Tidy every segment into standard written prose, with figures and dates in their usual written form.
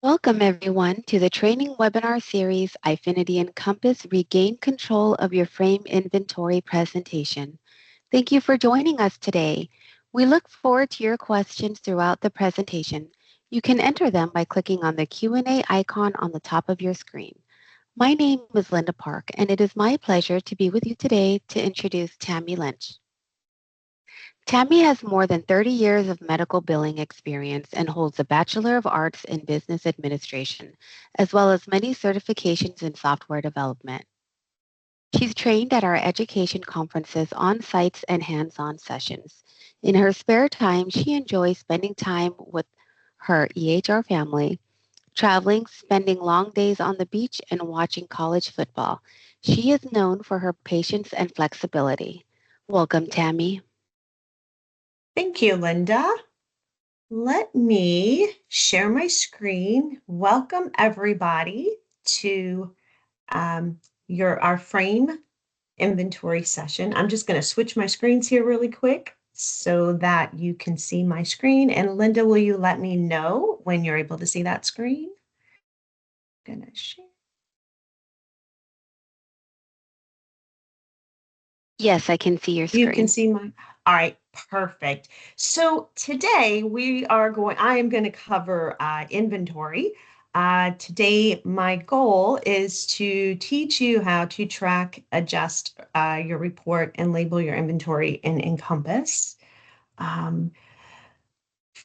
Welcome everyone to the training webinar series, Eyefinity Encompass Regain Control of Your Frame Inventory presentation. Thank you for joining us today. We look forward to your questions throughout the presentation. You can enter them by clicking on the Q&A icon on the top of your screen. My name is Linda Park, and it is my pleasure to be with you today to introduce Tammy Lynch. Tammy has more than 30 years of medical billing experience and holds a Bachelor of Arts in Business Administration, as well as many certifications in software development. She's trained at our education conferences, on-sites, and hands-on sessions. In her spare time, she enjoys spending time with her EHR family, traveling, spending long days on the beach, and watching college football. She is known for her patience and flexibility. Welcome, Tammy. Thank you, Linda. Let me share my screen. Welcome everybody to our frame inventory session. I'm just going to switch my screens here really quick so that you can see my screen. And Linda, will you let me know when you're able to see that screen? I'm going to share. Yes, I can see your screen. You can see my, all right, perfect. So today I am going to cover inventory. Today, my goal is to teach you how to track, adjust your report, and label your inventory in Encompass.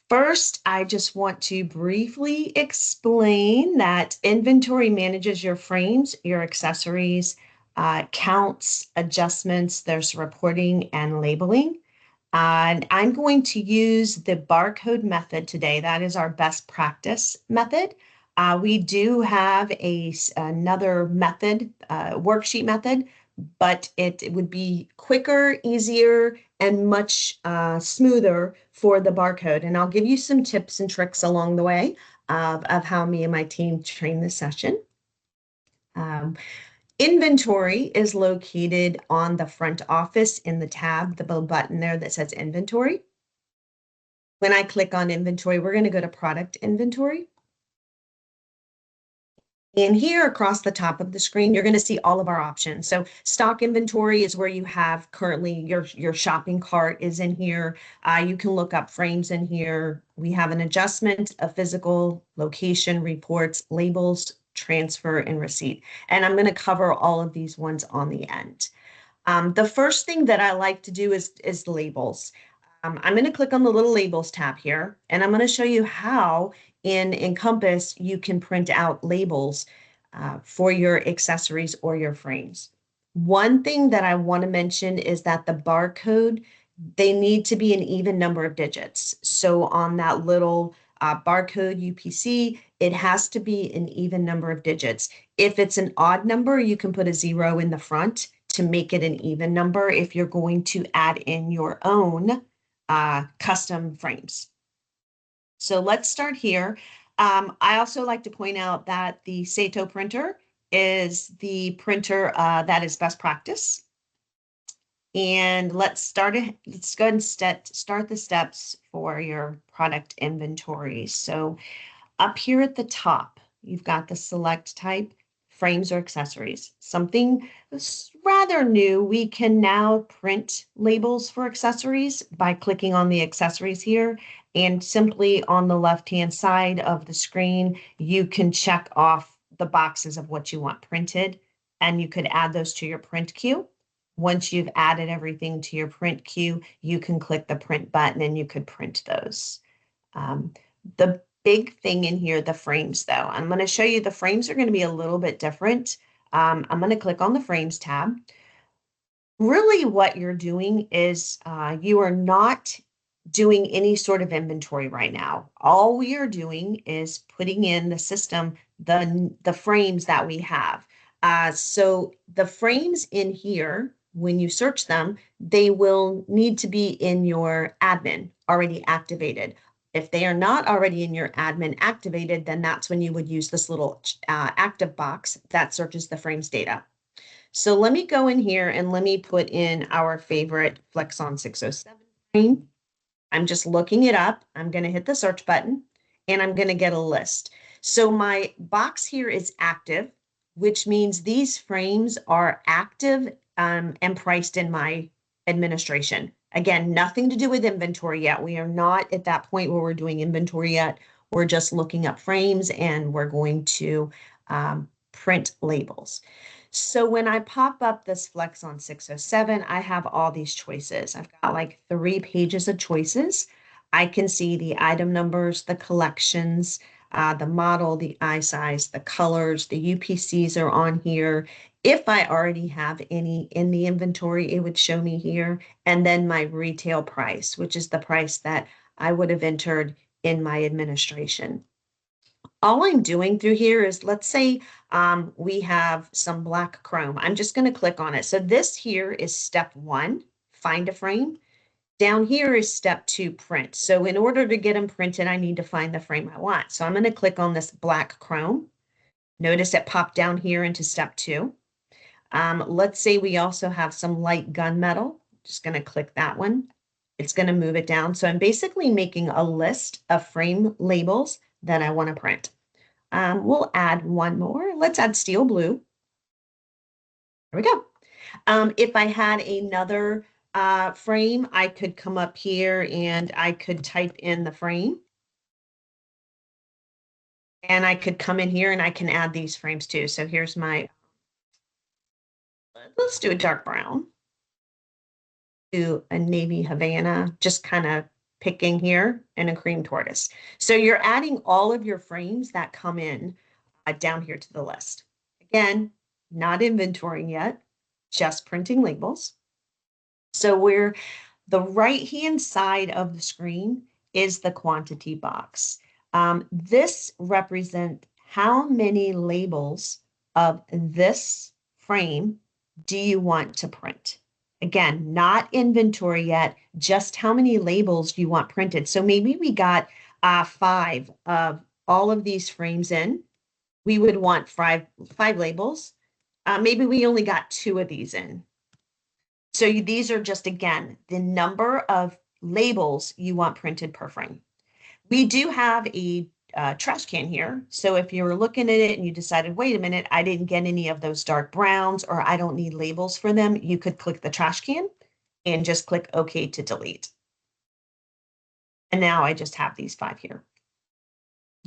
First, I just want to briefly explain that inventory manages your frames, your accessories, counts, adjustments, there's reporting and labeling. And I'm going to use the barcode method today. That is our best practice method. We do have another method, worksheet method, but it would be quicker, easier, and much smoother for the barcode. And I'll give you some tips and tricks along the way of how me and my team train this session. Inventory is located on the front office in the tab, the little button there that says inventory. When I click on inventory, we're going to go to product inventory. And here across the top of the screen, you're going to see all of our options. So stock inventory is where you have currently your shopping cart is in here. You can look up frames in here. We have an adjustment, a physical, location, reports, labels, transfer, and receipt. And I'm going to cover all of these ones on the end. The first thing that I like to do is labels. I'm going to click on the little labels tab here, and I'm going to show you how in Encompass you can print out labels for your accessories or your frames. One thing that I want to mention is that the barcode, they need to be an even number of digits. So on that little barcode UPC, it has to be an even number of digits. If it's an odd number, you can put a 0 in the front to make it an even number if you're going to add in your own custom frames. So let's start here. I also like to point out that the Sato printer is the printer that is best practice. And let's go ahead and start the steps for your product inventory. So up here at the top, you've got the select type, frames or accessories. Something rather new, we can now print labels for accessories by clicking on the accessories here, and simply on the left-hand side of the screen, you can check off the boxes of what you want printed, and you could add those to your print queue. Once you've added everything to your print queue, you can click the print button and you could print those. The big thing in here, the frames though. I'm going to show you the frames are going to be a little bit different. I'm going to click on the frames tab. Really what you're doing is you are not doing any sort of inventory right now. All we are doing is putting in the system, the frames that we have. So the frames in here, when you search them, they will need to be in your admin already activated. If they are not already in your admin activated, then that's when you would use this little active box that searches the frames data. So let me go in here and let me put in our favorite Flexon 607 frame. I'm just looking it up. I'm going to hit the search button and I'm going to get a list. So my box here is active, which means these frames are active and priced in my administration. Again, nothing to do with inventory yet. We are not at that point where we're doing inventory yet. We're just looking up frames and we're going to print labels. So when I pop up this Flex on 607, I have all these choices. I've got like 3 pages of choices. I can see the item numbers, the collections, the model, the eye size, the colors, the UPCs are on here. If I already have any in the inventory, it would show me here. And then my retail price, which is the price that I would have entered in my administration. All I'm doing through here is, let's say we have some black chrome. I'm just going to click on it. So this here is step 1, find a frame. Down here is step 2, print. So in order to get them printed, I need to find the frame I want. So I'm going to click on this black chrome. Notice it popped down here into step 2. Let's say we also have some light gunmetal. Just going to click that one. It's going to move it down. So I'm basically making a list of frame labels that I want to print. We'll add one more. Let's add steel blue. There we go. If I had another frame, I could come up here and I could type in the frame. And I could come in here and I can add these frames too. So here's my, let's do a dark brown. Do a navy Havana, just kind of picking here, and a cream tortoise. So you're adding all of your frames that come in down here to the list. Again, not inventorying yet, just printing labels. So we're the right-hand side of the screen is the quantity box. This represents how many labels of this frame do you want to print? Again, not inventory yet, just how many labels you want printed. So maybe we got 5 of all of these frames in. We would want five labels. Maybe we only got 2 of these in. So these are just, again, the number of labels you want printed per frame. We do have a trash can here. So if you were looking at it and you decided, wait a minute, I didn't get any of those dark browns, or I don't need labels for them, you could click the trash can and just click OK to delete. And now I just have these 5 here.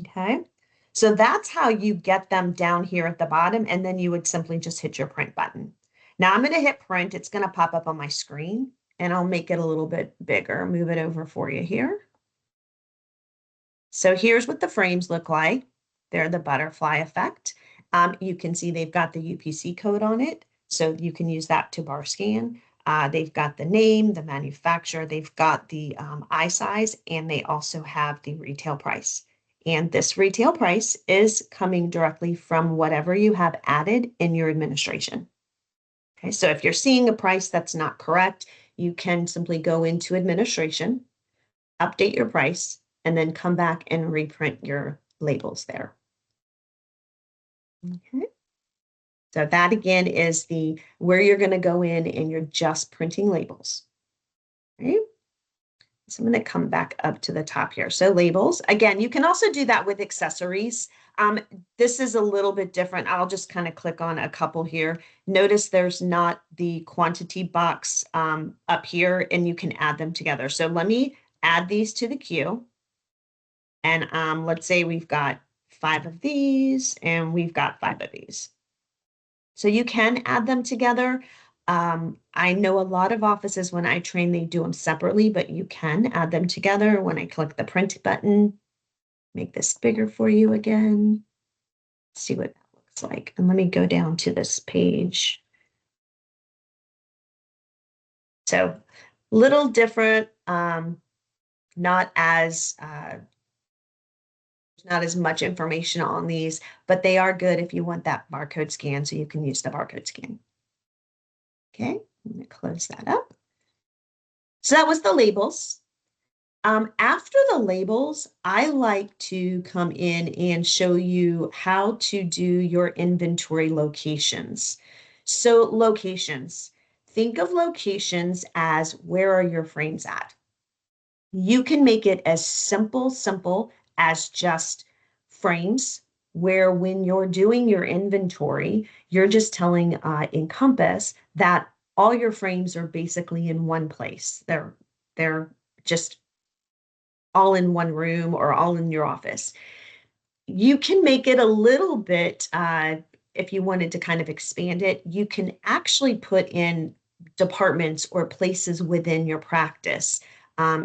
Okay. So that's how you get them down here at the bottom. And then you would simply just hit your print button. Now I'm going to hit print. It's going to pop up on my screen and I'll make it a little bit bigger, move it over for you here. So here's what the frames look like. They're the butterfly effect. You can see they've got the UPC code on it, so you can use that to bar scan. They've got the name, the manufacturer, they've got the eye size, and they also have the retail price. And this retail price is coming directly from whatever you have added in your administration. Okay, so if you're seeing a price that's not correct, you can simply go into administration, update your price, and then come back and reprint your labels there. Okay. So that again is the where you're going to go in and you're just printing labels. Right? So I'm going to come back up to the top here. So labels, again, you can also do that with accessories. This is a little bit different. I'll just kind of click on a couple here. Notice there's not the quantity box up here, and you can add them together. So let me add these to the queue. And let's say we've got 5 of these and we've got 5 of these. So you can add them together. I know a lot of offices, when I train, they do them separately, but you can add them together. When I click the print button, make this bigger for you again. See what that looks like. And let me go down to this page. So little different, not as much information on these, but they are good if you want that barcode scan, so you can use the barcode scan. Okay, I'm going to close that up. So that was the labels. After the labels, I like to come in and show you how to do your inventory locations. So locations, think of locations as where are your frames at? You can make it as simple as just frames where when you're doing your inventory, you're just telling Encompass that all your frames are basically in one place. They're just all in one room or all in your office. You can make it a little bit, if you wanted to kind of expand it, you can actually put in departments or places within your practice.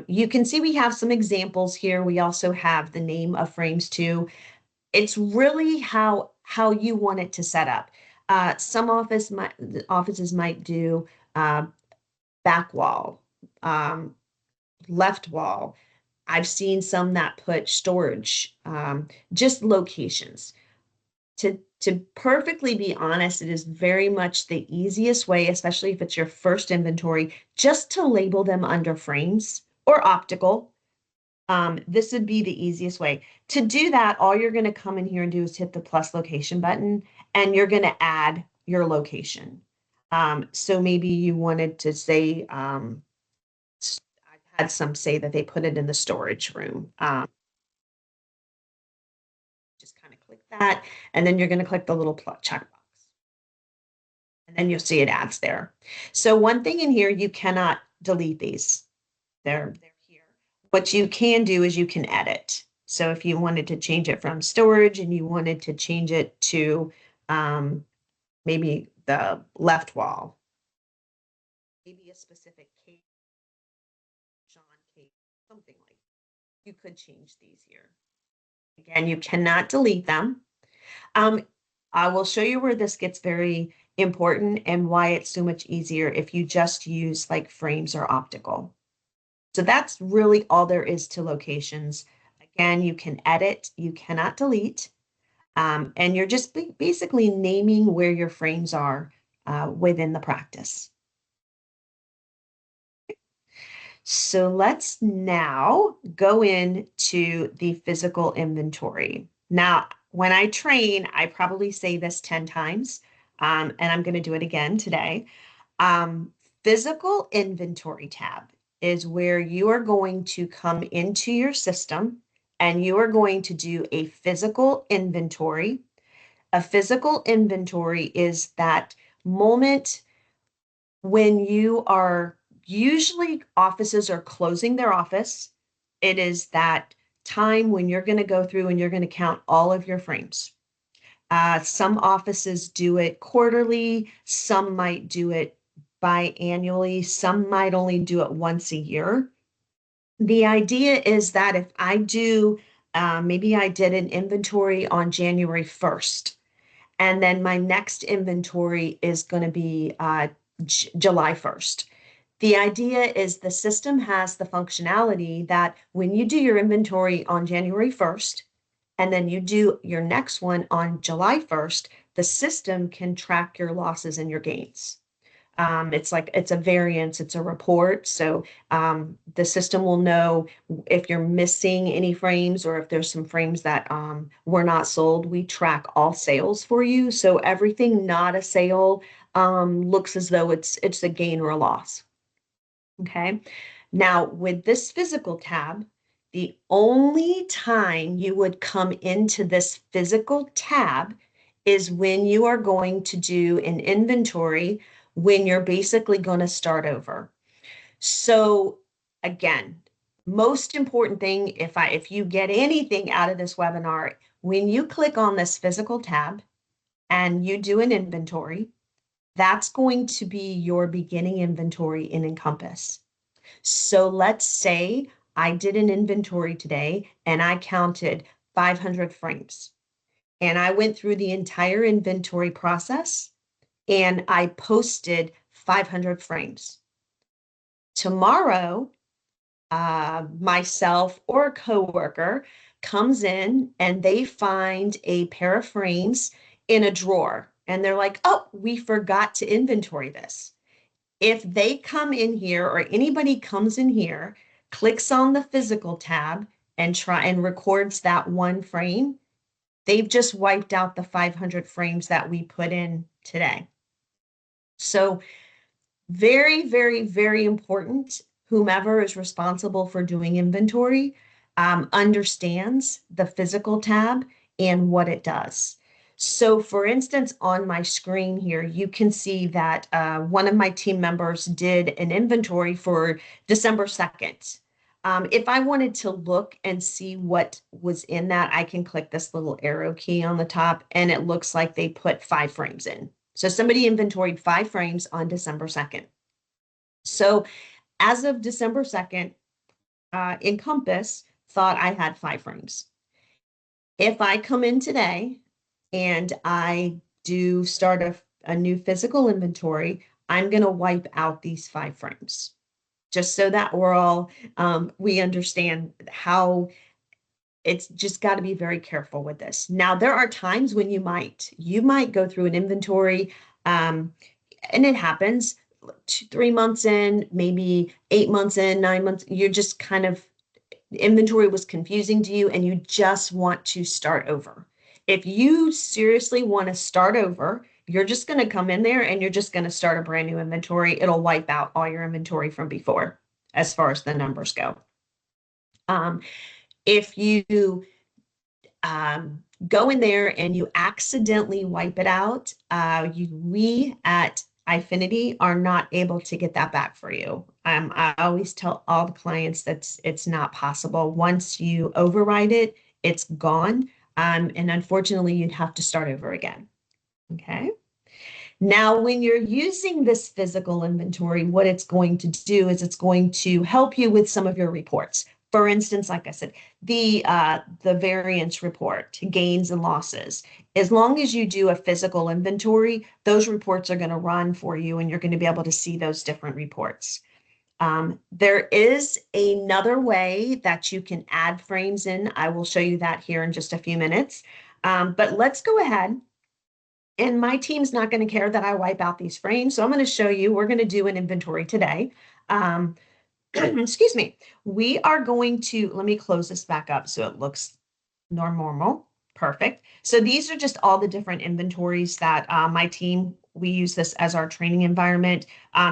You can see we have some examples here. We also have the name of frames too. It's really how you want it to set up. Some offices might do uh, back wall, um, left wall. I've seen some that put storage, just locations. To perfectly be honest, it is very much the easiest way, especially if it's your first inventory, just to label them under frames or optical. This would be the easiest way. To do that, all you're going to come in here and do is hit the plus location button, and you're going to add your location. So maybe you wanted to say, I've had some say that they put it in the storage room. Just kind of click that, and then you're going to click the little checkbox. And then you'll see it adds there. So one thing in here, you cannot delete these. They're here. What you can do is you can edit. So if you wanted to change it from storage and you wanted to change it to maybe the left wall, maybe a specific case, John case, something like that. You could change these here. Again, you cannot delete them. Um, I will show you where this gets very important and why it's so much easier if you just use like frames or optical. So that's really all there is to locations. Again, you can edit, you cannot delete, and you're just basically naming where your frames are within the practice. So let's now go into the physical inventory. Now, when I train, I probably say this 10 times, and I'm going to do it again today. Um, Physical inventory tab is where you are going to come into your system and you are going to do a physical inventory. A physical inventory is that moment when you are usually offices are closing their office. It is that time when you're going to go through and you're going to count all of your frames. Some offices do it quarterly, some might do it biannually, some might only do it once a year. The idea is that if I do, maybe I did an inventory on January 1st, and then my next inventory is going to be July 1st. The idea is the system has the functionality that when you do your inventory on January 1st, and then you do your next one on July 1st, the system can track your losses and your gains. It's like it's a variance, it's a report. So the system will know if you're missing any frames or if there's some frames that were not sold. We track all sales for you. So everything not a sale looks as though it's a gain or a loss. Okay. Now, with this physical tab, the only time you would come into this physical tab is when you are going to do an inventory, when you're basically going to start over. So again, most important thing, if you get anything out of this webinar, when you click on this physical tab and you do an inventory, that's going to be your beginning inventory in Encompass. So let's say I did an inventory today and I counted 500 frames. And I went through the entire inventory process and I posted 500 frames. Tomorrow, myself or a coworker comes in and they find a pair of frames in a drawer. And they're like, oh, we forgot to inventory this. If they come in here or anybody comes in here, clicks on the physical tab and try and records that one frame, they've just wiped out the 500 frames that we put in today. So very, very, very important. Whomever is responsible for doing inventory understands the physical tab and what it does. So for instance, on my screen here, you can see that one of my team members did an inventory for December 2nd. If I wanted to look and see what was in that, I can click this little arrow key on the top, and it looks like they put 5 frames in. So somebody inventoried 5 frames on December 2nd. So as of December 2nd, Encompass thought I had 5 frames. If I come in today and I do start a new physical inventory, I'm going to wipe out these 5 frames just so that we're all, we understand how it's just got to be very careful with this. Now, there are times when you might go through an inventory, and it happens 3 months in, maybe 8 months in, 9 months, you're just kind of, inventory was confusing to you and you just want to start over. If you seriously want to start over, you're just going to come in there and you're just going to start a brand new inventory. It'll wipe out all your inventory from before, as far as the numbers go. If you go in there and you accidentally wipe it out, we at Eyefinity are not able to get that back for you. I always tell all the clients that it's not possible. Once you override it, it's gone. And unfortunately, you'd have to start over again. Okay. Now, when you're using this physical inventory, what it's going to do is it's going to help you with some of your reports. For instance, like I said, the variance report, gains and losses. As long as you do a physical inventory, those reports are going to run for you and you're going to be able to see those different reports. There is another way that you can add frames in. I will show you that here in just a few minutes. But let's go ahead. And my team's not going to care that I wipe out these frames. So I'm going to show you, we're going to do an inventory today. Excuse me. We are going to, let me close this back up so it looks normal. Perfect. So these are just all the different inventories that my team, we use this as our training environment.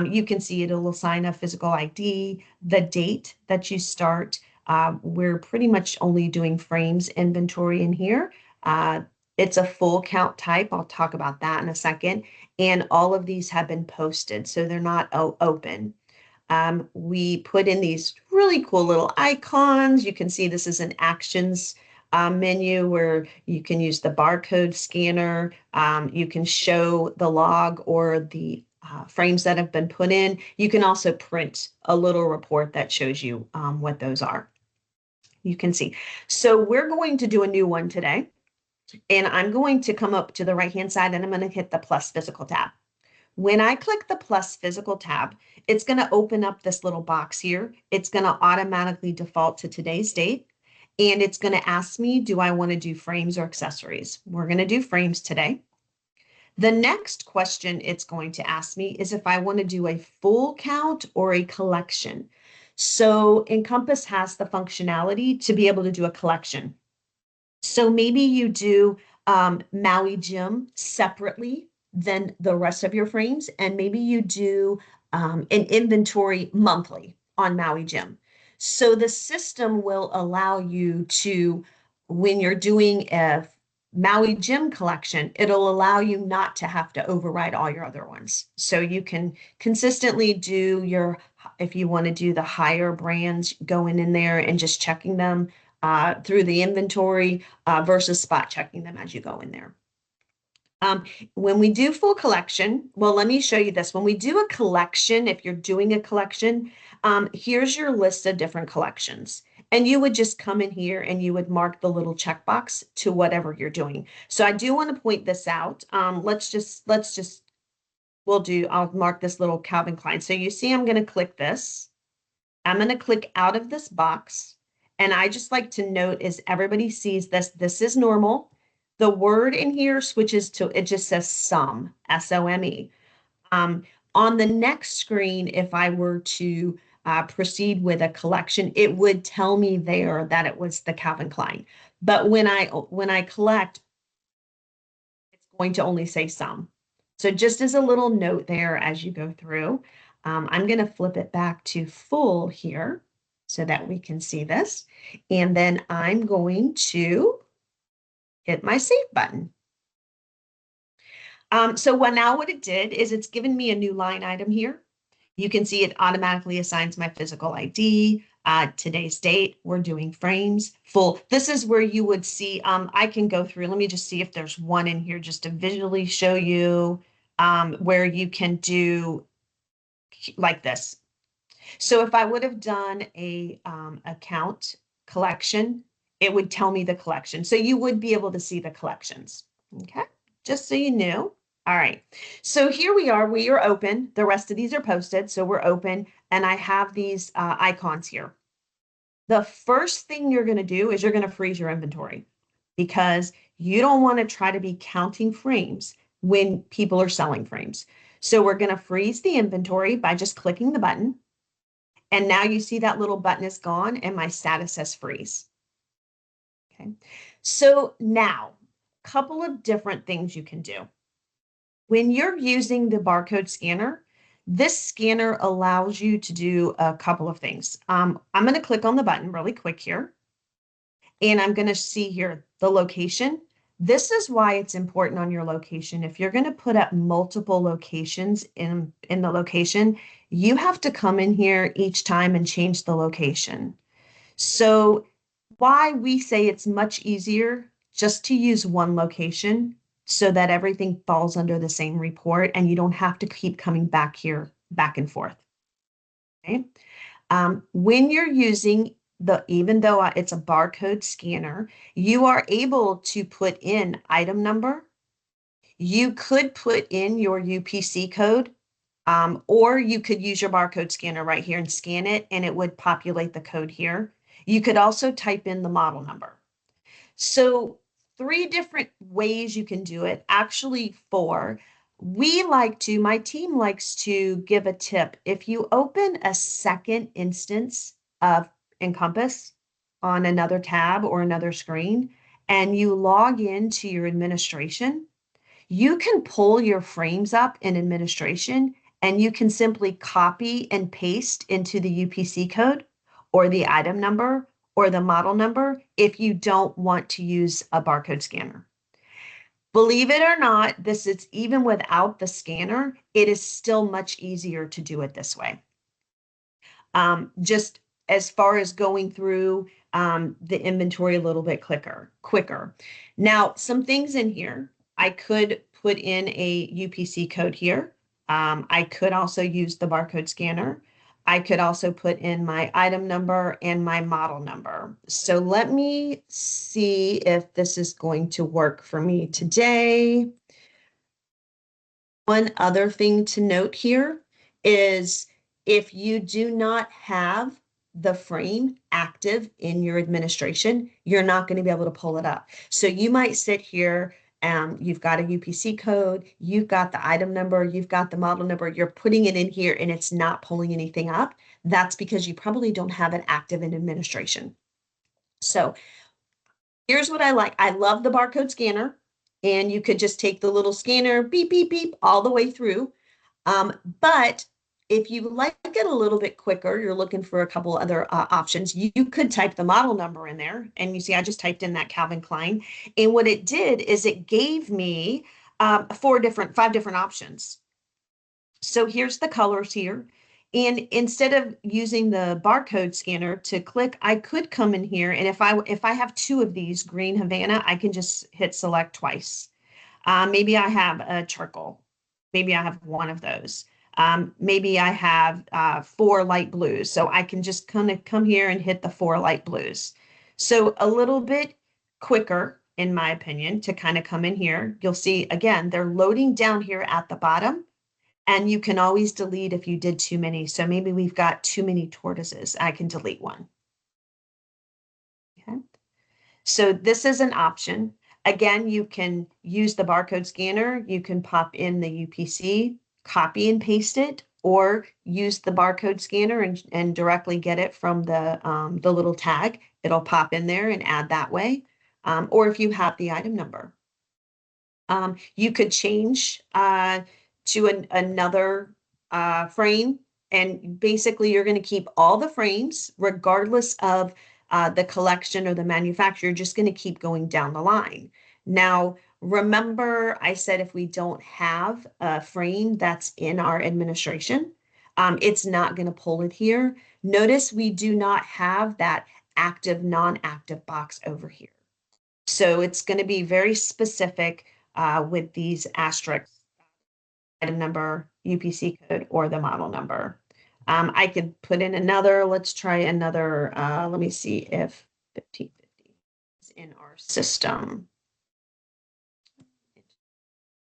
You can see it'll assign a physical ID, the date that you start. We're pretty much only doing frames inventory in here. It's a full count type. I'll talk about that in a second. And all of these have been posted, so they're not open. We put in these really cool little icons. You can see this is an actions menu where you can use the barcode scanner. You can show the log or the frames that have been put in. You can also print a little report that shows you what those are. You can see. So we're going to do a new one today. And I'm going to come up to the right-hand side and I'm going to hit the plus physical tab. When I click the plus physical tab, it's going to open up this little box here. It's going to automatically default to today's date. And it's going to ask me, do I want to do frames or accessories? We're going to do frames today. The next question it's going to ask me is if I want to do a full count or a collection. So Encompass has the functionality to be able to do a collection. So maybe you do Maui Gym separately than the rest of your frames, and maybe you do an inventory monthly on Maui Gym. So the system will allow you to, when you're doing a Maui Gym collection, it'll allow you not to have to override all your other ones. So you can consistently do your, if you want to do the higher brands, going in there and just checking them through the inventory versus spot checking them as you go in there. When we do full collection, well, let me show you this. When we do a collection, if you're doing a collection, here's your list of different collections. And you would just come in here and you would mark the little checkbox to whatever you're doing. So I do want to point this out. I'll mark this little Calvin Klein. So you see, I'm going to click this. I'm going to click out of this box. And I just like to note is everybody sees this. This is normal. The word in here switches to, it just says some, S-O-M-E. On the next screen, if I were to proceed with a collection, it would tell me there that it was the Calvin Klein. But when I collect, it's going to only say some. So just as a little note there as you go through, I'm going to flip it back to full here so that we can see this. And then I'm going to hit my save button. So now what it did is it's given me a new line item here. You can see it automatically assigns my physical ID, today's date. We're doing frames full. This is where you would see, I can go through, let me just see if there's one in here just to visually show you where you can do like this. So if I would have done a account collection, it would tell me the collection. So you would be able to see the collections. Okay, just so you knew. All right, so here we are open. The rest of these are posted, so we're open, and I have these icons here. The first thing you're going to do is you're going to freeze your inventory because you don't want to try to be counting frames when people are selling frames. So we're going to freeze the inventory by just clicking the button. And now you see that little button is gone and my status says freeze. Okay, so now a couple of different things you can do. When you're using the barcode scanner, this scanner allows you to do a couple of things. I'm going to click on the button really quick here, and I'm going to see here the location. This is why it's important on your location. If you're going to put up multiple locations in the location, you have to come in here each time and change the location. So why we say it's much easier just to use one location so that everything falls under the same report and you don't have to keep coming back here, back and forth. Okay. When you're using even though it's a barcode scanner, you are able to put in item number. You could put in your UPC code, or you could use your barcode scanner right here and scan it, and it would populate the code here. You could also type in the model number. So 3 different ways you can do it, actually 4. My team likes to give a tip. If you open a second instance of Encompass on another tab or another screen, and you log into your administration, you can pull your frames up in administration and you can simply copy and paste into the UPC code or the item number or the model number if you don't want to use a barcode scanner. Believe it or not, this is even without the scanner, it is still much easier to do it this way. Just as far as going through the inventory a little bit quicker. Now, some things in here, I could put in a UPC code here. I could also use the barcode scanner. I could also put in my item number and my model number. So let me see if this is going to work for me today. One other thing to note here is if you do not have the frame active in your administration, you're not going to be able to pull it up. So you might sit here and you've got a UPC code, you've got the item number, you've got the model number, you're putting it in here and it's not pulling anything up. That's because you probably don't have it active in administration. So here's what I like. I love the barcode scanner, and you could just take the little scanner, beep, beep, beep, all the way through. But if you like it a little bit quicker, you're looking for a couple other options, you could type the model number in there. And you see, I just typed in that Calvin Klein. And what it did is it gave me 5 different options. So here's the colors here. And instead of using the barcode scanner to click, I could come in here. And if I have 2 of these green Havana, I can just hit select twice. Maybe I have a charcoal. Maybe I have 1 of those. Maybe I have 4 light blues. So I can just kind of come here and hit the 4 light blues. So a little bit quicker, in my opinion, to kind of come in here. You'll see, again, they're loading down here at the bottom. And you can always delete if you did too many. So maybe we've got too many tortoises. I can delete one. Okay. So this is an option. Again, you can use the barcode scanner. You can pop in the UPC, copy and paste it, or use the barcode scanner and directly get it from the little tag. It'll pop in there and add that way. Or if you have the item number. You could change to another frame, and basically you're going to keep all the frames regardless of the collection or the manufacturer. You're just going to keep going down the line. Now, remember I said if we don't have a frame that's in our administration, it's not going to pull it here. Notice we do not have that active, non-active box over here. So it's going to be very specific with these asterisks, item number, UPC code, or the model number. I could put in another, let's try another, let me see if 1550 is in our system.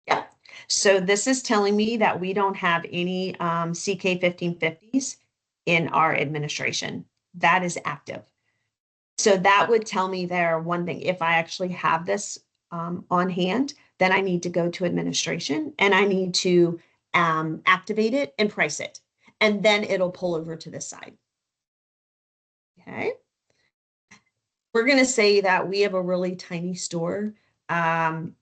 Yeah. So this is telling me that we don't have any CK 1550s in our administration. That is active. So that would tell me there one thing. If I actually have this on hand, then I need to go to administration and I need to activate it and price it. And then it'll pull over to this side. Okay. We're going to say that we have a really tiny store. And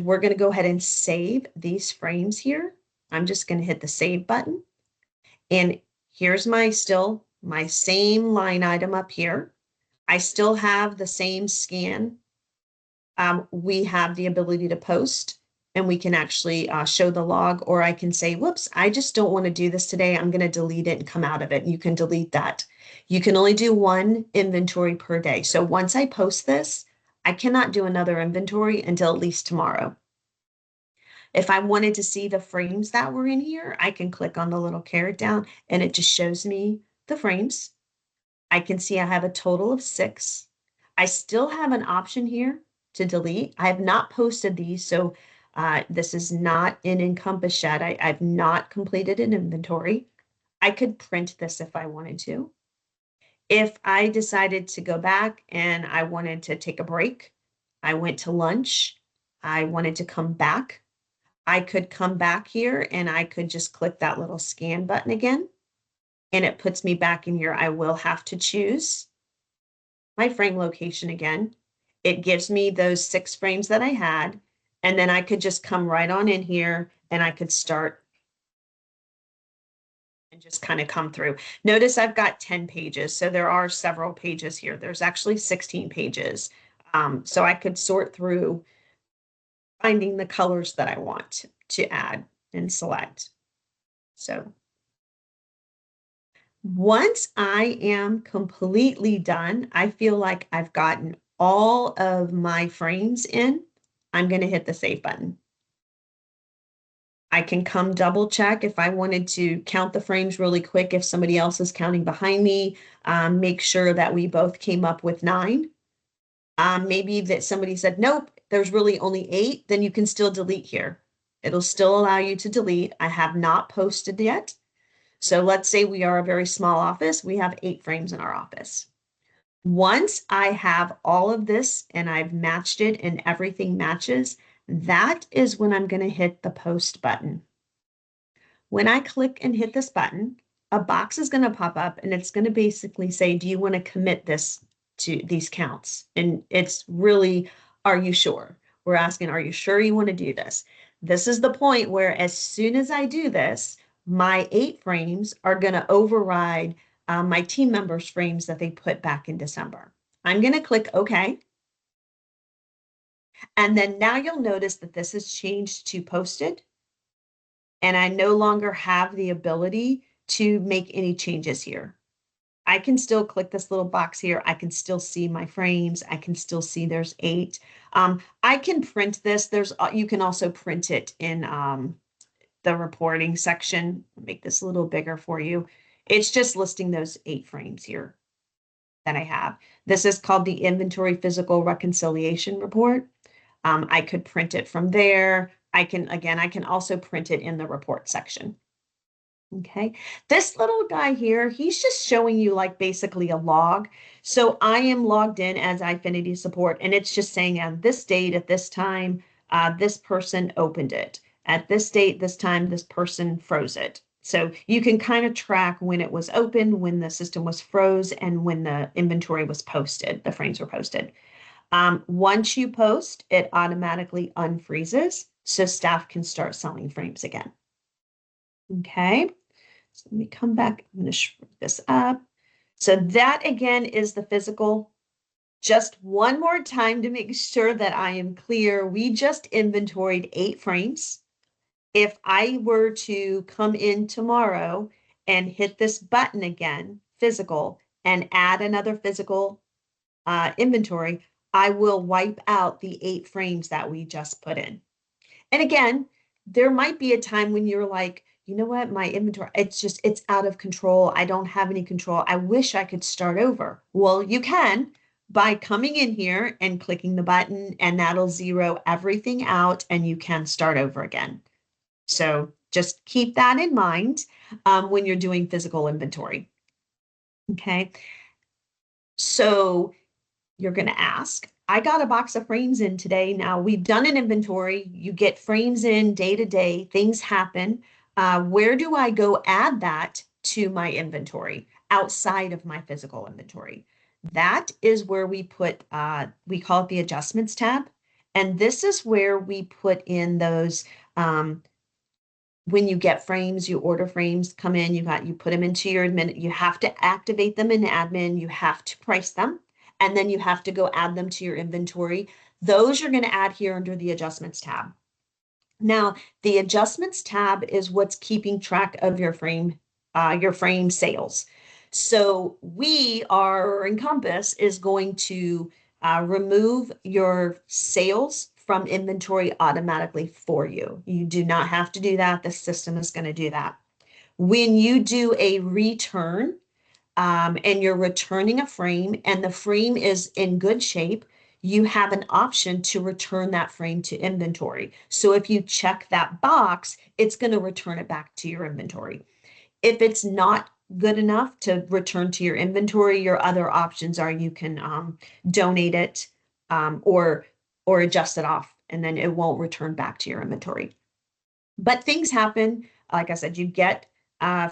we're going to go ahead and save these frames here. I'm just going to hit the save button. And here's my same line item up here. I still have the same scan. We have the ability to post and we can actually show the log, or I can say, whoops, I just don't want to do this today. I'm going to delete it and come out of it. You can delete that. You can only do one inventory per day. So once I post this, I cannot do another inventory until at least tomorrow. If I wanted to see the frames that were in here, I can click on the little caret down and it just shows me the frames. I can see I have a total of 6. I still have an option here to delete. I have not posted these, so this is not in Encompass yet. I've not completed an inventory. I could print this if I wanted to. If I decided to go back and I wanted to take a break, I went to lunch, I wanted to come back, I could come back here and I could just click that little scan button again, and it puts me back in here. I will have to choose my frame location again. It gives me those 6 frames that I had, and then I could just come right on in here and I could start and just kind of come through. Notice I've got 10 pages, so there are several pages here. There's actually 16 pages. So I could sort through finding the colors that I want to add and select. So once I am completely done, I feel like I've gotten all of my frames in, I'm going to hit the save button. I can come double check if I wanted to count the frames really quick, if somebody else is counting behind me, make sure that we both came up with 9. Maybe that somebody said, nope, there's really only 8, then you can still delete here. It'll still allow you to delete. I have not posted yet. So let's say we are a very small office. We have 8 frames in our office. Once I have all of this and I've matched it and everything matches, that is when I'm going to hit the post button. When I click and hit this button, a box is going to pop up and it's going to basically say, do you want to commit this to these counts? And it's really, are you sure? We're asking, are you sure you want to do this? This is the point where as soon as I do this, my 8 frames are going to override my team members' frames that they put back in December. I'm going to click OK. And then now you'll notice that this has changed to posted. And I no longer have the ability to make any changes here. I can still click this little box here. I can still see my frames. I can still see there's 8. I can print this. You can also print it in the reporting section. Make this a little bigger for you. It's just listing those 8 frames here that I have. This is called the Inventory Physical Reconciliation Report. I could print it from there. I can also print it in the report section. Okay, this little guy here, he's just showing you like basically a log. So I am logged in as Eyefinity support, and it's just saying on this date, at this time, this person opened it. At this date, this time, this person froze it. So you can kind of track when it was opened, when the system was froze, and when the inventory was posted, the frames were posted. Once you post, it automatically unfreezes, so staff can start selling frames again. Okay. So let me come back. I'm going to shrink this up. So that again is the physical Just one more time to make sure that I am clear. We just inventoried 8 frames. If I were to come in tomorrow and hit this button again, physical, and add another physical inventory, I will wipe out the 8 frames that we just put in. And again, there might be a time when you're like, you know what, my inventory, it's out of control. I don't have any control. I wish I could start over. Well, you can by coming in here and clicking the button, and that'll zero everything out and you can start over again. So just keep that in mind when you're doing physical inventory. Okay. So you're going to ask, I got a box of frames in today. Now we've done an inventory. You get frames in day to day, things happen. Where do I go add that to my inventory outside of my physical inventory? That is where we put, we call it the adjustments tab. And this is where we put in those, when you get frames, you order frames, come in, you put them into your admin, you have to activate them in admin, you have to price them, and then you have to go add them to your inventory. Those you're going to add here under the adjustments tab. Now, the adjustments tab is what's keeping track of your frame sales. So our Encompass is going to remove your sales from inventory automatically for you. You do not have to do that. The system is going to do that. When you do a return, and you're returning a frame and the frame is in good shape, you have an option to return that frame to inventory. So if you check that box, it's going to return it back to your inventory. If it's not good enough to return to your inventory, your other options are you can donate it or adjust it off, and then it won't return back to your inventory. But things happen. Like I said, you get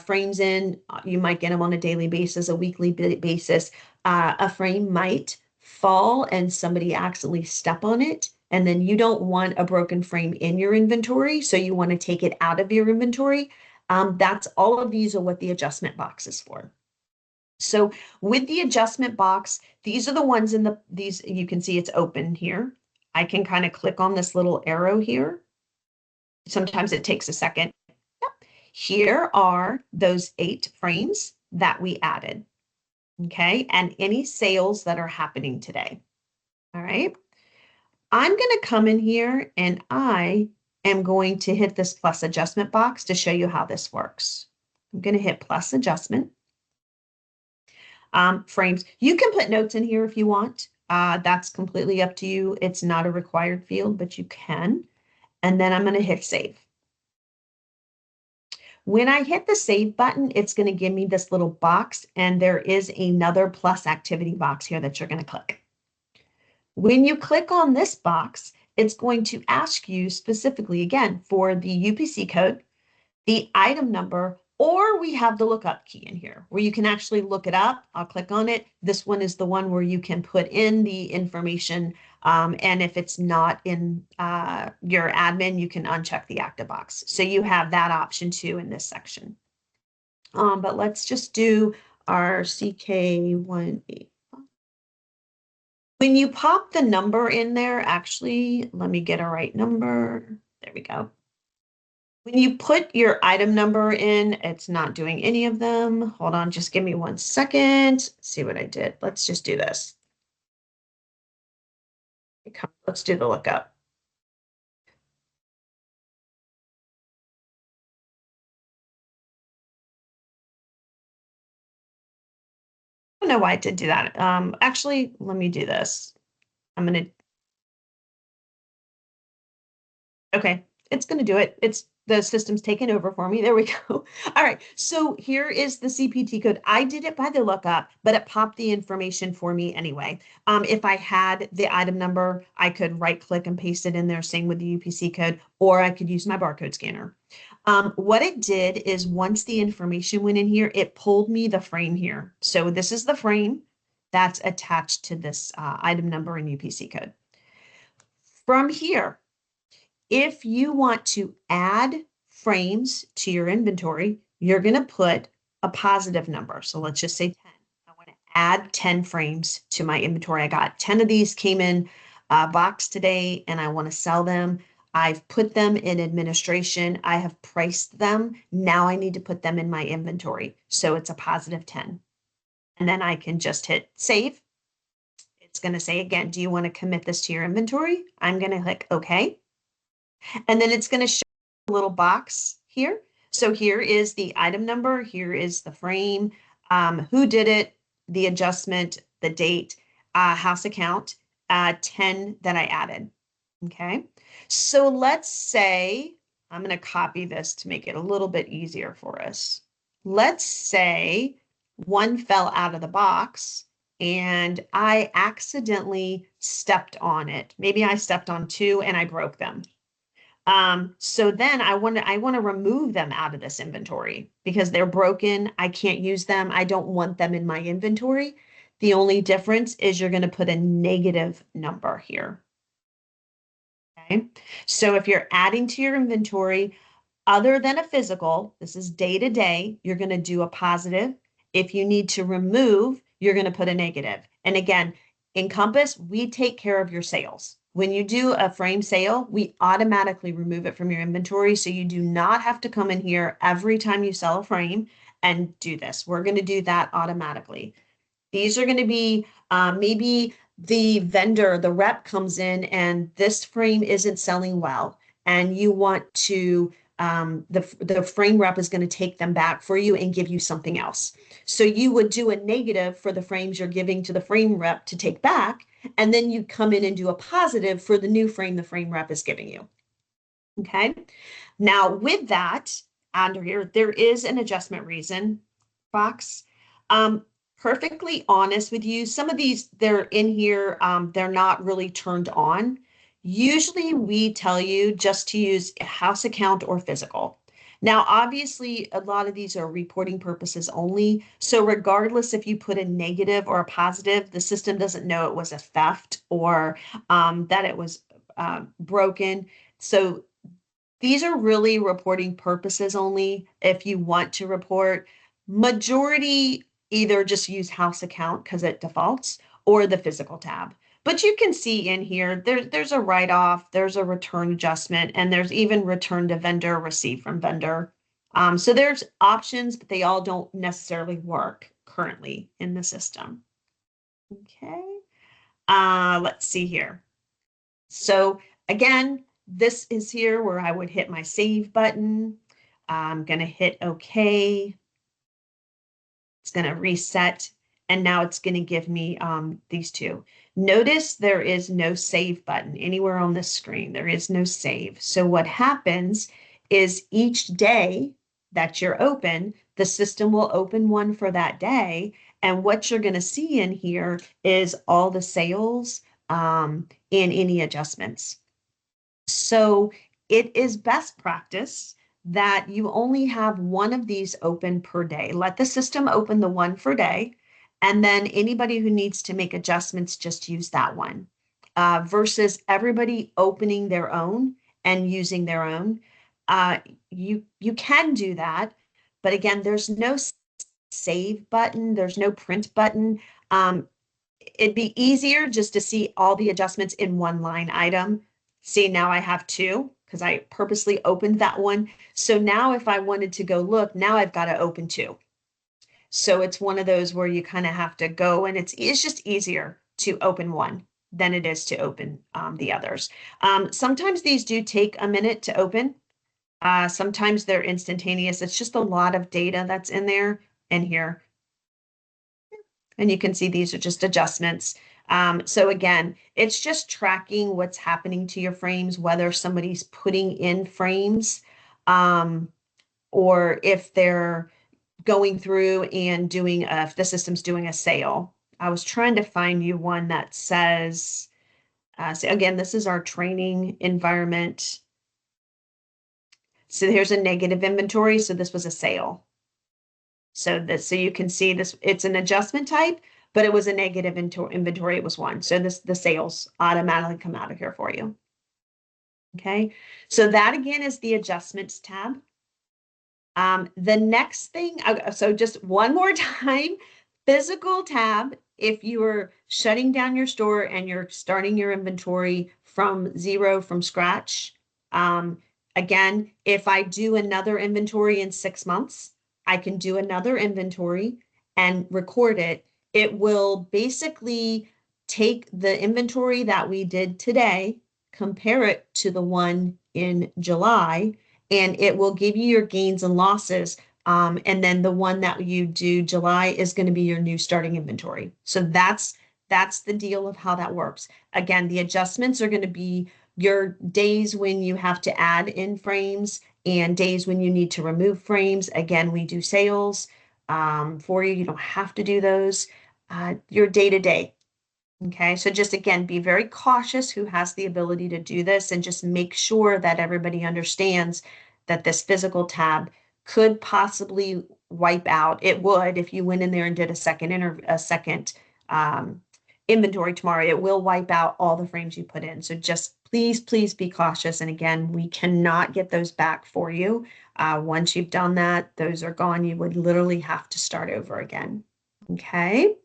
frames in, you might get them on a daily basis, a weekly basis. A frame might fall and somebody accidentally step on it. And then you don't want a broken frame in your inventory. So you want to take it out of your inventory. That's all of these are what the adjustment box is for. So with the adjustment box, these are the ones these, you can see it's open here. I can kind of click on this little arrow here. Sometimes it takes a second. Here are those 8 frames that we added, okay? And any sales that are happening today, all right? I'm going to come in here and I am going to hit this plus adjustment box to show you how this works. I'm going to hit plus adjustment. Frames. You can put notes in here if you want. That's completely up to you. It's not a required field, but you can. And then I'm going to hit save. When I hit the save button, it's going to give me this little box, and there is another plus activity box here that you're going to click. When you click on this box, it's going to ask you specifically, again, for the UPC code, the item number, or we have the lookup key in here where you can actually look it up. I'll click on it. This one is the one where you can put in the information. And if it's not in your admin, you can uncheck the active box. So you have that option too in this section. But let's just do our CK18. When you pop the number in there, actually, let me get a right number. There we go. When you put your item number in, it's not doing any of them. Hold on, just give me 1 second. Let's see what I did. Let's just do this. Let's do the lookup. I don't know why I did do that. Actually, let me do this. I'm going to Okay, it's going to do it. The system's taken over for me. There we go. All right, so here is the CPT code. I did it by the lookup, but it popped the information for me anyway. If I had the item number, I could right click and paste it in there, same with the UPC code, or I could use my barcode scanner. What it did is once the information went in here, it pulled me the frame here. So this is the frame that's attached to this item number and UPC code. From here, if you want to add frames to your inventory, you're going to put a positive number. So let's just say 10. I want to add 10 frames to my inventory. I got 10 of these came in a box today and I want to sell them. I've put them in administration. I have priced them. Now I need to put them in my inventory. So it's a positive 10. And then I can just hit save. It's going to say again, do you want to commit this to your inventory? I'm going to click OK. And then it's going to show a little box here. So here is the item number. Here is the frame, who did it, the adjustment, the date, house account, 10 that I added. Okay. So let's say, I'm going to copy this to make it a little bit easier for us. Let's say one fell out of the box and I accidentally stepped on it. Maybe I stepped on two and I broke them. So then I want to remove them out of this inventory because they're broken. I can't use them. I don't want them in my inventory. The only difference is you're going to put a negative number here. Okay. So if you're adding to your inventory, other than a physical, this is day to day, you're going to do a positive. If you need to remove, you're going to put a negative. And again, Encompass, we take care of your sales. When you do a frame sale, we automatically remove it from your inventory. So you do not have to come in here every time you sell a frame and do this. We're going to do that automatically. These are going to be maybe the vendor, the rep comes in and this frame isn't selling well, and you want to the frame rep is going to take them back for you and give you something else. So you would do a negative for the frames you're giving to the frame rep to take back, and then you come in and do a positive for the new frame the frame rep is giving you. Okay. Now with that under here, there is an adjustment reason box. Perfectly honest with you, some of these, they're in here, they're not really turned on. Usually we tell you just to use a house account or physical. Now, obviously, a lot of these are reporting purposes only. So regardless if you put a negative or a positive, the system doesn't know it was a theft or that it was broken. So these are really reporting purposes only. If you want to report, majority either just use house account because it defaults or the physical tab. But you can see in here, there's a write-off, there's a return adjustment, and there's even return to vendor, receive from vendor. So there's options, but they all don't necessarily work currently in the system. Okay, let's see here. So again, this is here where I would hit my save button. I'm going to hit OK. It's going to reset. And now it's going to give me these two. Notice there is no save button anywhere on this screen. There is no save. So what happens is each day that you're open, the system will open one for that day. And what you're going to see in here is all the sales and any adjustments. So it is best practice that you only have one of these open per day. Let the system open the one per day, and then anybody who needs to make adjustments, just use that one. Versus everybody opening their own and using their own. You can do that, but again, there's no save button, there's no print button. It'd be easier just to see all the adjustments in one line item. See, now I have two because I purposely opened that one. So now if I wanted to go look, now I've got to open two. So it's one of those where you kind of have to go, and it's just easier to open one than it is to open the others. Sometimes these do take a minute to open. Sometimes they're instantaneous. It's just a lot of data that's in there and here. And you can see these are just adjustments. So again, it's just tracking what's happening to your frames, whether somebody's putting in frames or if they're going through and doing, if the system's doing a sale. I was trying to find you one that says, so again, this is our training environment. So here's a negative inventory. So this was a sale. So you can see this, it's an adjustment type, but it was a negative inventory. It was one. So the sales automatically come out of here for you. Okay. So that again is the adjustments tab. The next thing, so just one more time, Physical tab, if you are shutting down your store and you're starting your inventory from zero, from scratch. Again, if I do another inventory in 6 months, I can do another inventory and record it. It will basically take the inventory that we did today, compare it to the one in July, and it will give you your gains and losses. And then the one that you do July is going to be your new starting inventory. So that's the deal of how that works. Again, the adjustments are going to be your days when you have to add in frames and days when you need to remove frames. Again, we do sales for you. You don't have to do those. Your day to day. Okay, so just again, be very cautious who has the ability to do this and just make sure that everybody understands that this physical tab could possibly wipe out. It would if you went in there and did a second inventory tomorrow. It will wipe out all the frames you put in. So just please be cautious. And again, we cannot get those back for you. Once you've done that, those are gone. You would literally have to start over again. Okay.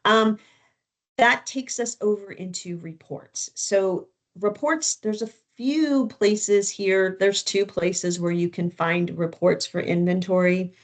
That takes us over into reports. So reports, there's a few places here. There's 2 places where you can find reports for inventory.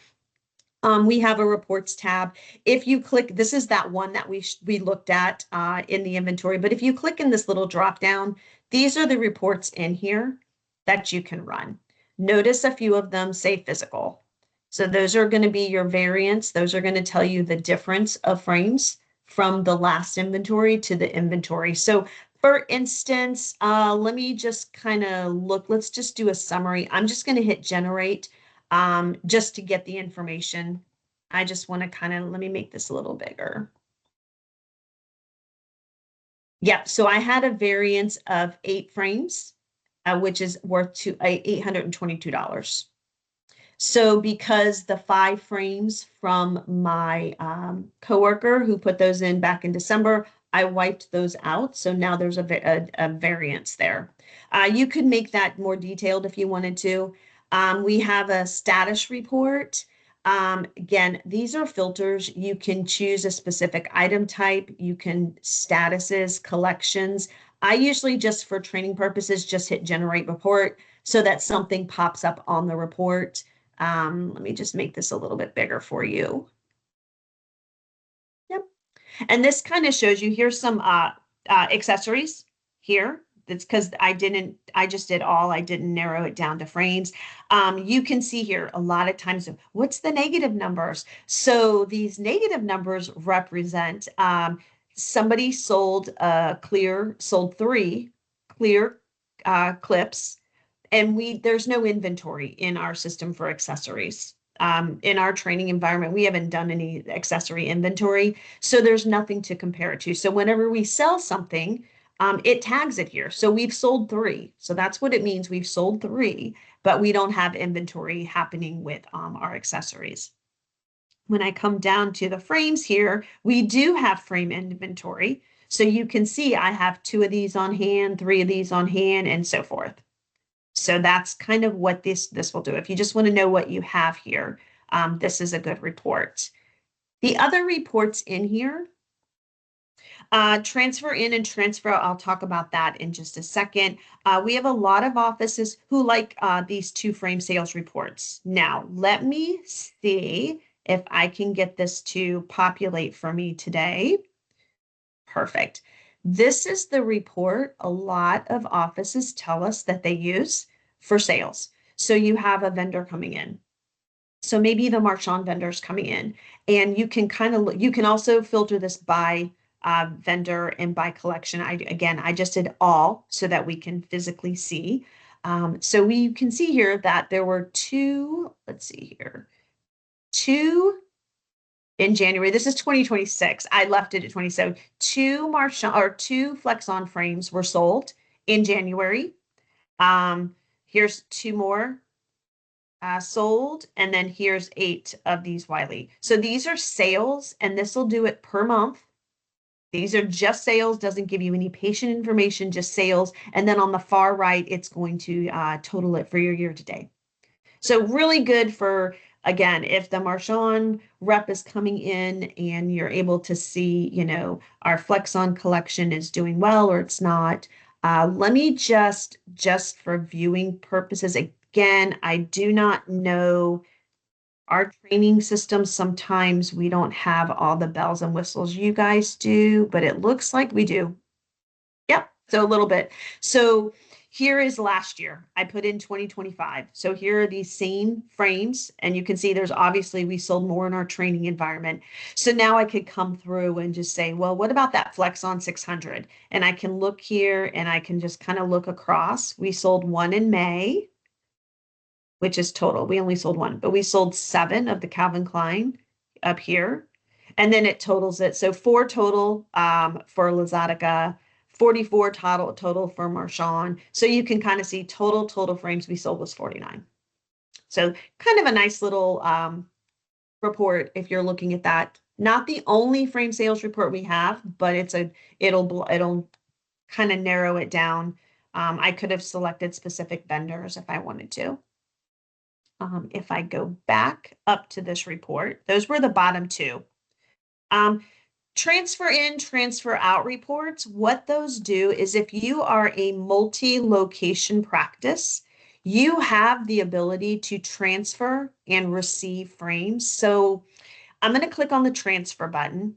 We have a reports tab. If you click, this is that one that we looked at in the inventory, but if you click in this little drop down, these are the reports in here that you can run. Notice a few of them say physical. So those are going to be your variants. Those are going to tell you the difference of frames from the last inventory to the inventory. So for instance, let me just kind of look, let's just do a summary. I'm just going to hit generate just to get the information. I just want to kind of, let me make this a little bigger. Yeah, so I had a variance of 8 frames, which is worth $822. So because the 5 frames from my coworker who put those in back in December, I wiped those out. So now there's a variance there. You could make that more detailed if you wanted to. We have a status report. Again, these are filters. You can choose a specific item type. You can statuses, collections. I usually just for training purposes, just hit generate report so that something pops up on the report. Let me just make this a little bit bigger for you. Yep. And this kind of shows you, here's some accessories here. That's because I just did all, I didn't narrow it down to frames. You can see here a lot of times, what's the negative numbers? So these negative numbers represent somebody sold sold 3 clear clips, and there's no inventory in our system for accessories. In our training environment, we haven't done any accessory inventory, so there's nothing to compare it to. So whenever we sell something, it tags it here. So we've sold 3. So that's what it means. We've sold 3, but we don't have inventory happening with our accessories. When I come down to the frames here, we do have frame inventory. So you can see I have 2 of these on hand, 3 of these on hand, and so forth. So that's kind of what this will do. If you just want to know what you have here, this is a good report. The other reports in here, transfer in and transfer out, I'll talk about that in just a second. We have a lot of offices who like these 2 frame sales reports. Now, let me see if I can get this to populate for me today. Perfect. This is the report a lot of offices tell us that they use for sales. So you have a vendor coming in. So maybe the Marchand vendors coming in, and you can kind of you can also filter this by vendor and by collection. I just did all so that we can physically see. So we can see here that there were 2, let's see here, 2 in January. This is 2026. I left it at 27. 2 Marchand or 2 Flex-On frames were sold in January. Here's 2 more sold, and then here's 8 of these Wiley. So these are sales, and this will do it per month. These are just sales, doesn't give you any patient information, just sales. And then on the far right, it's going to total it for your year to date. So really good for again, if the Marchand rep is coming in and you're able to see, our Flex On collection is doing well or it's not. Let me just for viewing purposes, again, I do not know our training system. Sometimes we don't have all the bells and whistles you guys do, but it looks like we do. Yep, so a little bit. So here is last year. I put in 2025. So here are these same frames, and you can see there's obviously we sold more in our training environment. So now I could come through and just say, well, what about that Flex On 600? And I can look here and I can just kind of look across. We sold one in May, which is total. We only sold one, but we sold 7 of the Calvin Klein up here. And then it totals it. So 4 total for Luxottica, 44 total for Marchand. So you can kind of see total frames we sold was 49. So kind of a nice little report if you're looking at that. Not the only frame sales report we have, but it'll kind of narrow it down. I could have selected specific vendors if I wanted to. If I go back up to this report, those were the bottom 2. Transfer in, transfer out reports, what those do is if you are a multi-location practice, you have the ability to transfer and receive frames. So I'm going to click on the transfer button.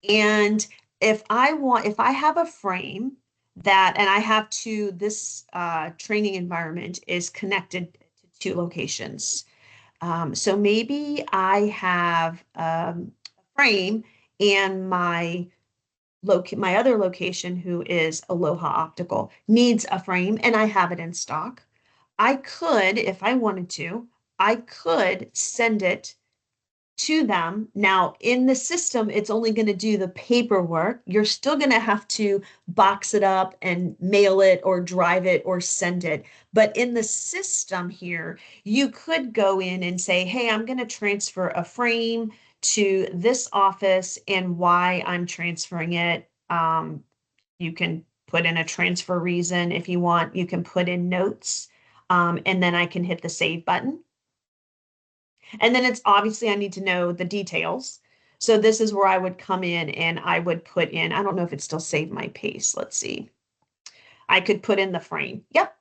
And if I have a frame and I have this training environment is connected to 2 locations. So maybe I have a frame and my other location, who is Aloha Optical, needs a frame and I have it in stock. I could, if I wanted to, I could send it to them. Now, in the system, it's only going to do the paperwork. You're still going to have to box it up and mail it or drive it or send it. But in the system here, you could go in and say, hey, I'm going to transfer a frame to this office and why I'm transferring it. You can put in a transfer reason if you want. You can put in notes, and then I can hit the save button. And then it's obviously I need to know the details. So this is where I would come in and I would put in, I don't know if it still saved my pace. Let's see. I could put in the frame. Yep.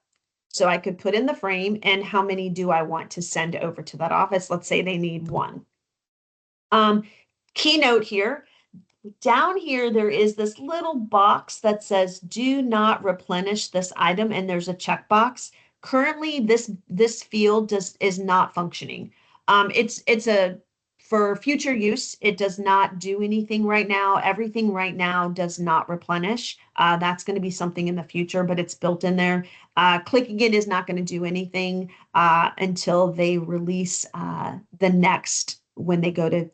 So I could put in the frame and how many do I want to send over to that office? Let's say they need 1. Keynote here. Down here, there is this little box that says, do not replenish this item, and there's a checkbox. Currently, this field is not functioning. It's for future use, it does not do anything right now. Everything right now does not replenish. That's going to be something in the future, but it's built in there. Clicking it is not going to do anything until they release the next, when they go to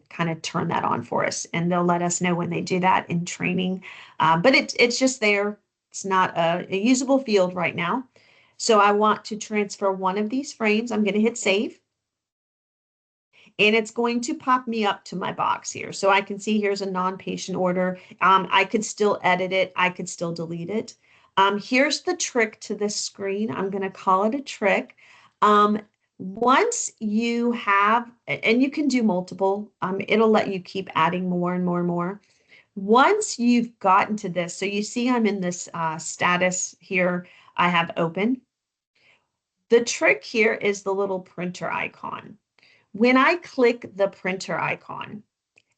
kind of turn that on for us. And they'll let us know when they do that in training. But it's just there. It's not a usable field right now. So I want to transfer one of these frames. I'm going to hit save. And it's going to pop me up to my box here. So I can see here's a non-patient order. I could still edit it. I could still delete it. Here's the trick to this screen. I'm going to call it a trick. Once you have, and you can do multiple, it'll let you keep adding more and more and more. Once you've gotten to this, so you see I'm in this status here, I have open. The trick here is the little printer icon. When I click the printer icon,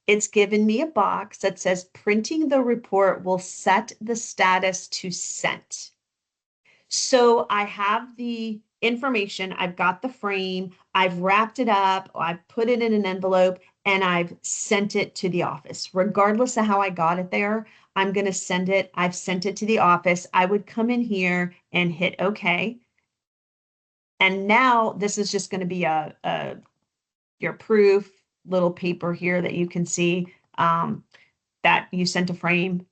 it's given me a box that says printing the report will set the status to sent. So I have the information, I've got the frame, I've wrapped it up, I've put it in an envelope, and I've sent it to the office. Regardless of how I got it there, I'm going to send it. I've sent it to the office. I would come in here and hit OK. And now this is just going to be your proof little paper here that you can see that you sent a frame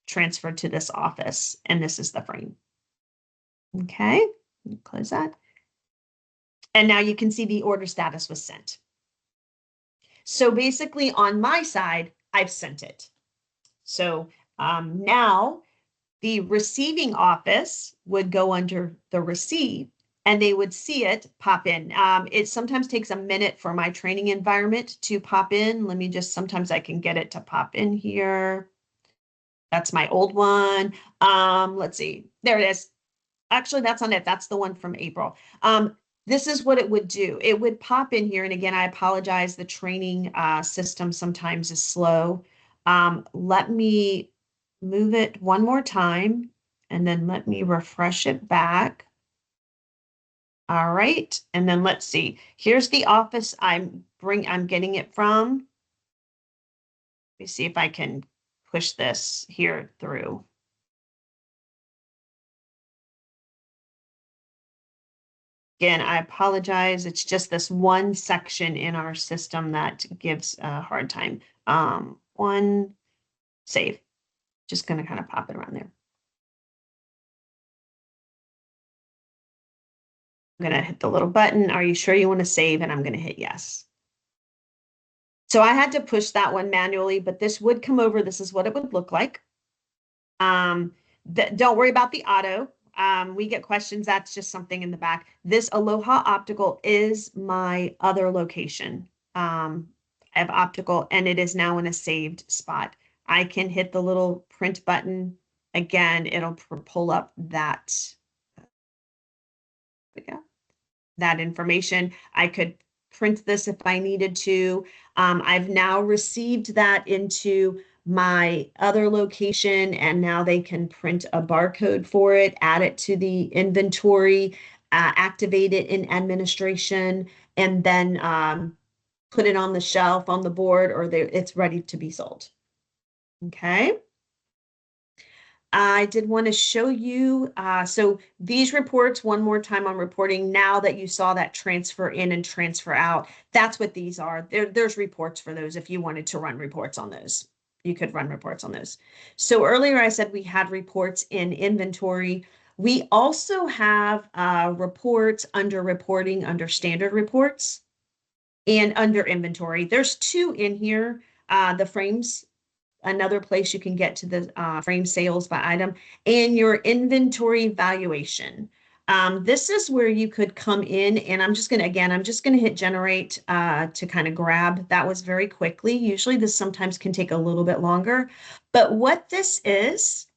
transferred to this office, and this is the frame. Okay, close that. And now you can see the order status was sent. So basically on my side, I've sent it. So now the receiving office would go under the receipt, and they would see it pop in. It sometimes takes a minute for my training environment to pop in. Let me just, sometimes I can get it to pop in here. That's my old one. Let's see. There it is. Actually, that's on it. That's the one from April. This is what it would do. It would pop in here. And again, I apologize. The training system sometimes is slow. Let me move it one more time and then let me refresh it back. All right. And then let's see. Here's the office I'm getting it from. Let me see if I can push this here through. Again, I apologize. It's just this one section in our system that gives a hard time. One save. Just going to kind of pop it around there. I'm going to hit the little button. Are you sure you want to save? And I'm going to hit yes. So I had to push that one manually, but this would come over. This is what it would look like. Don't worry about the auto. We get questions. That's just something in the back. This Aloha Optical is my other location. I have optical and it is now in a saved spot. I can hit the little print button. Again, it'll pull up that, that information. I could print this if I needed to. I've now received that into my other location, and now they can print a barcode for it, add it to the inventory, activate it in administration, and then put it on the shelf, on the board, or it's ready to be sold. Okay. I did want to show you, so these reports, one more time on reporting, now that you saw that transfer in and transfer out, that's what these are. There's reports for those if you wanted to run reports on those. You could run reports on those. So earlier I said we had reports in inventory. We also have reports under reporting, under standard reports, and under inventory. There's two in here, the frames, another place you can get to the frame sales by item, and your inventory valuation. This is where you could come in, and I'm just going to hit generate to kind of grab. That was very quickly. Usually this sometimes can take a little bit longer, but what this is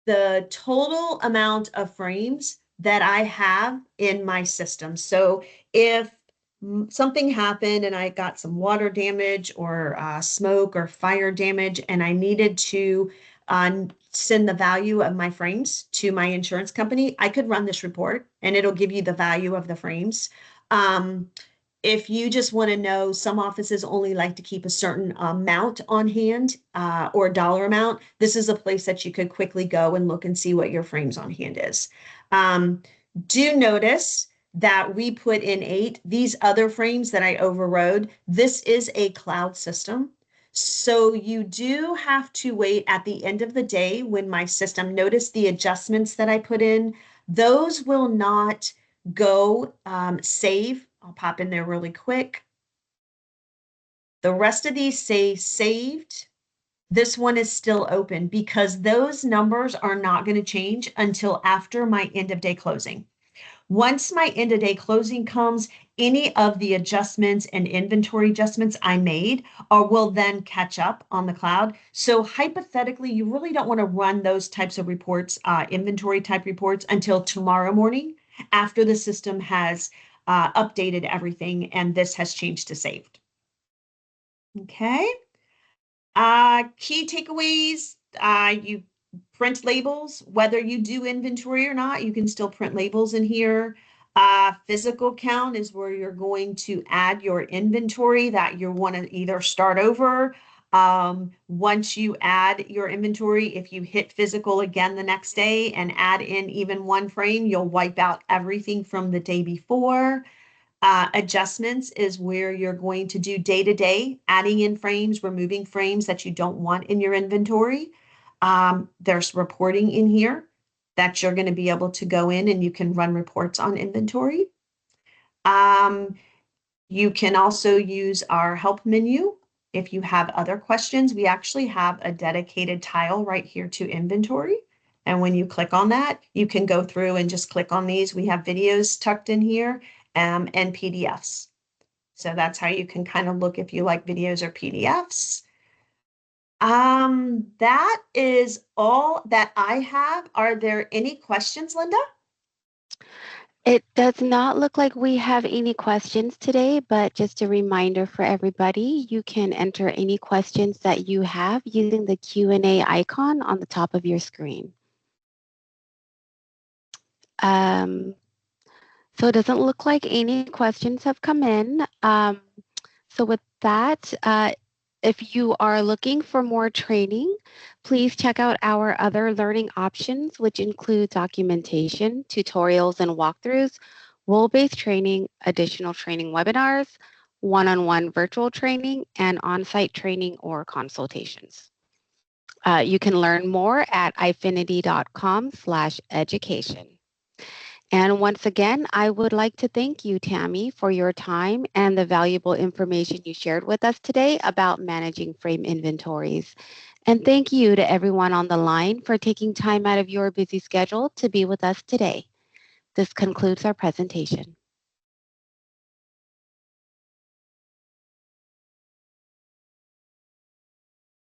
the total amount of frames that I have in my system. So if something happened and I got some water damage or smoke or fire damage, and I needed to send the value of my frames to my insurance company, I could run this report and it'll give you the value of the frames. If you just want to know, some offices only like to keep a certain amount on hand or dollar amount, this is a place that you could quickly go and look and see what your frames on hand is. Do notice that we put in 8. These other frames that I overrode, this is a cloud system. So you do have to wait at the end of the day when my system, notice the adjustments that I put in, those will not go save. I'll pop in there really quick. The rest of these say saved. This one is still open because those numbers are not going to change until after my end of day closing. Once my end of day closing comes, any of the adjustments and inventory adjustments I made will then catch up on the cloud. So hypothetically, you really don't want to run those types of reports, inventory type reports, until tomorrow morning after the system has updated everything and this has changed to saved. Okay. Key takeaways, you print labels, whether you do inventory or not, you can still print labels in here. Physical count is where you're going to add your inventory that you want to either start over. Once you add your inventory, if you hit physical again the next day and add in even one frame, you'll wipe out everything from the day before. Adjustments is where you're going to do day-to-day, adding in frames, removing frames that you don't want in your inventory. There's reporting in here that you're going to be able to go in and you can run reports on inventory. You can also use our help menu. If you have other questions, we actually have a dedicated tile right here to inventory, And when you click on that, you can go through and just click on these. We have videos tucked in here, and PDFs. So that's how you can kind of look if you like videos or PDFs. That is all that I have. Are there any questions, Linda? It does not look like we have any questions today, but just a reminder for everybody, you can enter any questions that you have using the Q&A icon on the top of your screen. Um, so it doesn't look like any questions have come in. So with that, if you are looking for more training, please check out our other learning options, which include documentation, tutorials and walkthroughs, role-based training, additional training webinars, one-on-one virtual training, and on-site training or consultations. You can learn more at eyefinity.com/education. And once again, I would like to thank you, Tammy, for your time and the valuable information you shared with us today about managing frame inventories. And thank you to everyone on the line for taking time out of your busy schedule to be with us today. This concludes our presentation.